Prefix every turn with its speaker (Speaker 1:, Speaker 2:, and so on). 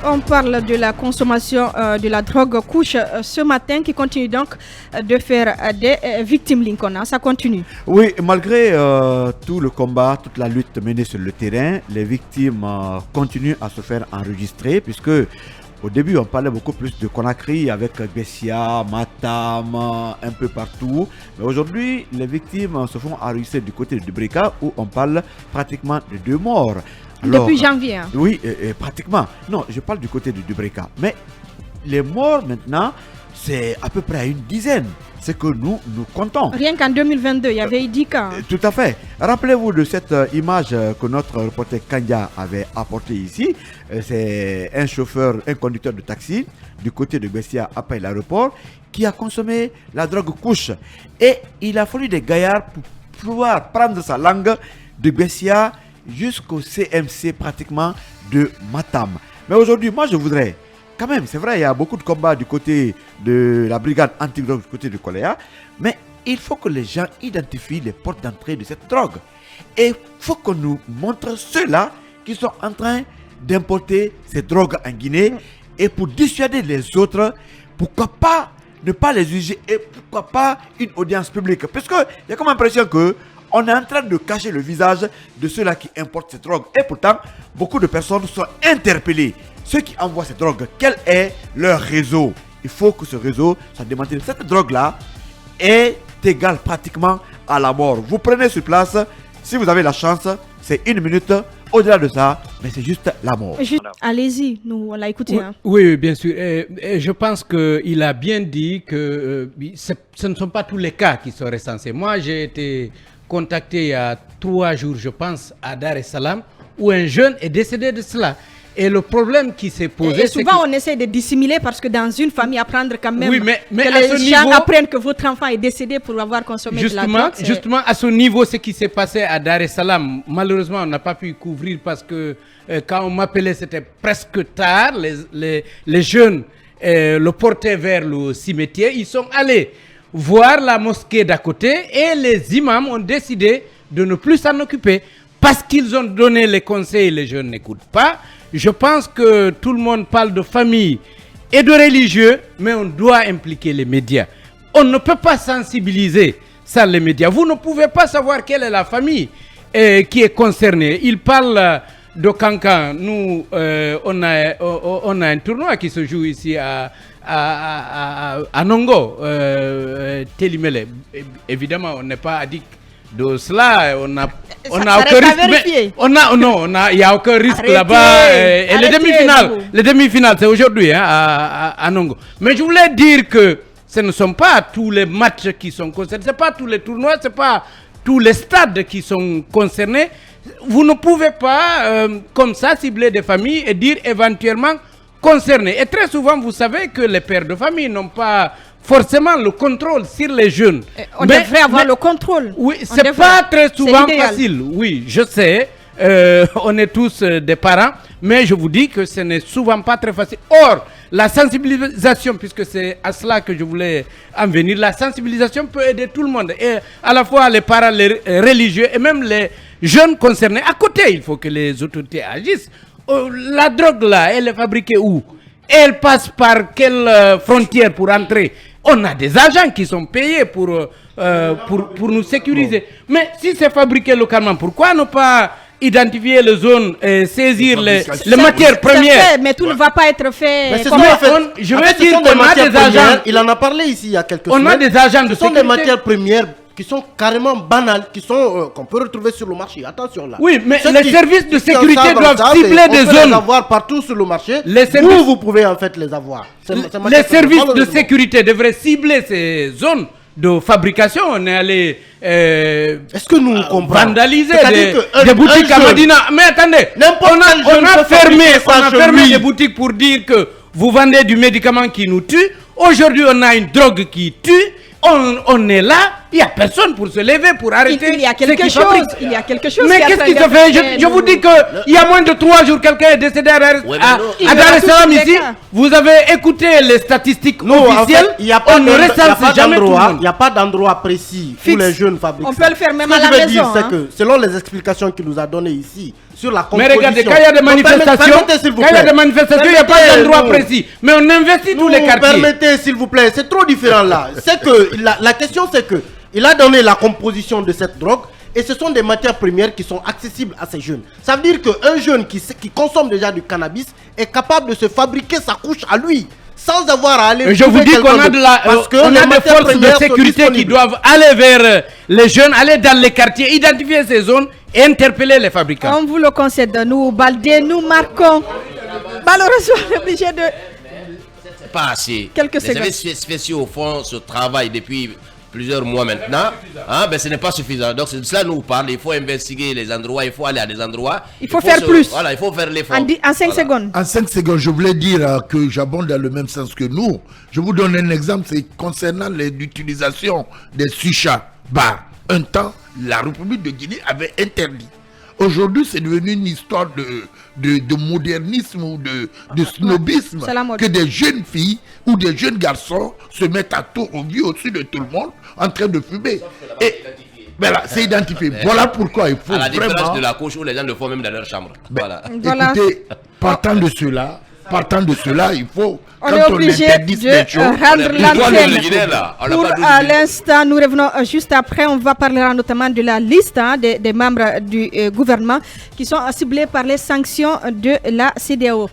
Speaker 1: On parle de la consommation de la drogue couche ce matin qui continue donc de faire des victimes Lincoln. Ça continue.
Speaker 2: Oui, malgré tout le combat, toute la lutte menée sur le terrain, les victimes continuent à se faire enregistrer puisque au début on parlait beaucoup plus de Conakry avec Bessia, Matam, un peu partout. Mais aujourd'hui, les victimes se font enregistrer du côté de Dubrika où on parle pratiquement de 2 morts. Alors,
Speaker 1: depuis janvier. Hein.
Speaker 2: Oui, pratiquement. Non, je parle du côté de Dubrika. Mais les morts maintenant, c'est à peu près une dizaine. C'est que nous comptons.
Speaker 1: Rien qu'en 2022, il y avait eu 10 cas.
Speaker 2: Tout à fait. Rappelez-vous de cette image que notre reporter Kanya avait apportée ici. C'est un conducteur de taxi du côté de Bessia après l'aéroport qui a consommé la drogue couche. Et il a fallu des gaillards pour pouvoir prendre sa langue de Bessia jusqu'au CMC pratiquement de Matam. Mais aujourd'hui, moi je voudrais, quand même, c'est vrai, il y a beaucoup de combats du côté de la brigade anti-drogue du côté de Koléa, mais il faut que les gens identifient les portes d'entrée de cette drogue. Et il faut qu'on nous montre ceux-là qui sont en train d'importer ces drogues en Guinée. Et pour dissuader les autres, pourquoi pas ne pas les juger et pourquoi pas une audience publique. Parce qu'il y a comme l'impression que on est en train de cacher le visage de ceux-là qui importent ces drogues. Et pourtant, beaucoup de personnes sont interpellées. Ceux qui envoient ces drogues, quel est leur réseau? Il faut que ce réseau soit démantelé. Cette drogue-là est égale pratiquement à la mort. Vous prenez sur place, si vous avez la chance, c'est 1 minute. Au-delà de ça, mais c'est juste la mort.
Speaker 1: Allez-y, nous on l'a écouté.
Speaker 3: Oui,
Speaker 1: hein.
Speaker 3: oui, bien sûr. Et je pense qu'il a bien dit que ce ne sont pas tous les cas qui sont recensés. Moi, j'ai été contacté il y a 3 jours, je pense, à Dar es Salaam, où un jeune est décédé de cela. Et le problème qui s'est posé,
Speaker 1: et souvent on essaie de dissimuler parce que dans une famille, apprendre quand même
Speaker 3: oui, mais
Speaker 1: que les gens apprennent que votre enfant est décédé pour avoir consommé de la drogue.
Speaker 3: Justement, à ce niveau, ce qui s'est passé à Dar es Salaam, malheureusement, on n'a pas pu couvrir parce que quand on m'appelait, c'était presque tard. Les jeunes le portaient vers le cimetière. Ils sont allés voir la mosquée d'à côté et les imams ont décidé de ne plus s'en occuper parce qu'ils ont donné les conseils, les jeunes n'écoutent pas. Je pense que tout le monde parle de famille et de religieux, mais on doit impliquer les médias. On ne peut pas sensibiliser sans les médias. Vous ne pouvez pas savoir quelle est la famille qui est concernée. Ils parlent de Cancan. Nous, on a un tournoi qui se joue ici à Nongo, Télimélé. Évidemment, on n'est pas addict de cela. On a aucun risque. Il n'y a aucun risque là-bas. Et les demi-finales, c'est aujourd'hui à Nongo. Mais je voulais dire que ce ne sont pas tous les matchs qui sont concernés, ce n'est pas tous les tournois, ce n'est pas tous les stades qui sont concernés. Vous ne pouvez pas, comme ça, cibler des familles et dire éventuellement concernés. Et très souvent, vous savez que les pères de famille n'ont pas forcément le contrôle sur les jeunes.
Speaker 1: On devrait avoir le contrôle.
Speaker 3: Oui, c'est pas très souvent facile. Oui, je sais. On est tous des parents, mais je vous dis que ce n'est souvent pas très facile. Or, la sensibilisation, puisque c'est à cela que je voulais en venir, la sensibilisation peut aider tout le monde, et à la fois les parents, les religieux et même les jeunes concernés. À côté, il faut que les autorités agissent. La drogue là, elle est fabriquée où? Elle passe par quelle frontière pour entrer? On a des agents qui sont payés pour nous sécuriser. Mais si c'est fabriqué localement, pourquoi ne pas identifier les zones, saisir les matières premières?
Speaker 1: Mais tout ne va pas être fait.
Speaker 3: Je veux dire qu'on a des agents.
Speaker 4: Il en a parlé ici il y a quelques semaines.
Speaker 3: On a des agents de sécurité.
Speaker 4: Ce sont des matières premières qui sont carrément banales, qu'on peut retrouver sur le marché. Attention là.
Speaker 3: Oui, mais les services de sécurité doivent cibler des zones.
Speaker 4: Les avoir partout sur le marché. Vous pouvez en fait les avoir.
Speaker 3: Les services de sécurité devraient cibler ces zones de fabrication. On est allé
Speaker 4: est-ce que nous comprenons
Speaker 3: vandaliser des boutiques à Medina. Mais attendez, on a fermé des boutiques pour dire que vous vendez du médicament qui nous tue. Aujourd'hui, on a une drogue qui tue. On est là, il n'y a personne pour se lever, pour arrêter.
Speaker 1: Il y a quelque chose.
Speaker 3: Mais qu'est-ce qui se fait? Je vous dis qu'il y a moins de 3 jours, quelqu'un est décédé à Dar es Salaam ici. Vous avez écouté les statistiques officielles. On ne recense jamais tout le monde.
Speaker 4: Il n'y a pas d'endroit précis où les jeunes fabriquent.
Speaker 1: On peut le faire même à la maison.
Speaker 4: C'est que selon les explications qu'il nous a données ici, sur la
Speaker 3: Mais
Speaker 4: composition.
Speaker 3: regardez, quand il y a des manifestations, il n'y a pas d'endroit précis. Mais on investit tous les quartiers.
Speaker 4: Permettez, s'il vous plaît, c'est trop différent là. C'est que la question, c'est que il a donné la composition de cette drogue et ce sont des matières premières qui sont accessibles à ces jeunes. Ça veut dire qu'un jeune qui consomme déjà du cannabis est capable de se fabriquer sa couche à lui. Sans avoir à aller.
Speaker 3: Je vous dis qu'on a des forces de sécurité qui doivent aller vers les jeunes, aller dans les quartiers, identifier ces zones et interpeller les fabricants.
Speaker 1: On vous le concède, nous, Baldé, nous marquons. Malheureusement, on est obligé de.
Speaker 5: C'est pas assez.
Speaker 1: Quelques
Speaker 5: les
Speaker 1: secondes.
Speaker 5: services spéciaux au fond ce travail depuis plusieurs mois maintenant, hein, ben ce n'est pas suffisant. Donc c'est de cela que nous parlons. Il faut investiguer les endroits, il faut aller à des endroits.
Speaker 1: Il faut faire plus.
Speaker 5: Voilà, il faut faire l'effort.
Speaker 1: En 5 secondes.
Speaker 6: En 5 secondes, je voulais dire que j'abonde dans le même sens que nous. Je vous donne un exemple, c'est concernant l'utilisation des chicha bars. Un temps, la République de Guinée avait interdit. Aujourd'hui, c'est devenu une histoire de modernisme ou de snobisme que des jeunes filles ou des jeunes garçons se mettent à tour au vieux au-dessus de tout le monde en train de fumer. Et ben là, c'est identifié. Voilà pourquoi il faut
Speaker 5: à la
Speaker 6: vraiment...
Speaker 5: différence de la couche où les gens le font même dans leur chambre.
Speaker 6: Ben, voilà. Écoutez, partant de cela, il faut...
Speaker 1: On est obligé de rendre l'antenne. Pour l'instant, nous revenons juste après. On va parler notamment de la liste des membres du gouvernement qui sont ciblés par les sanctions de la CEDEAO.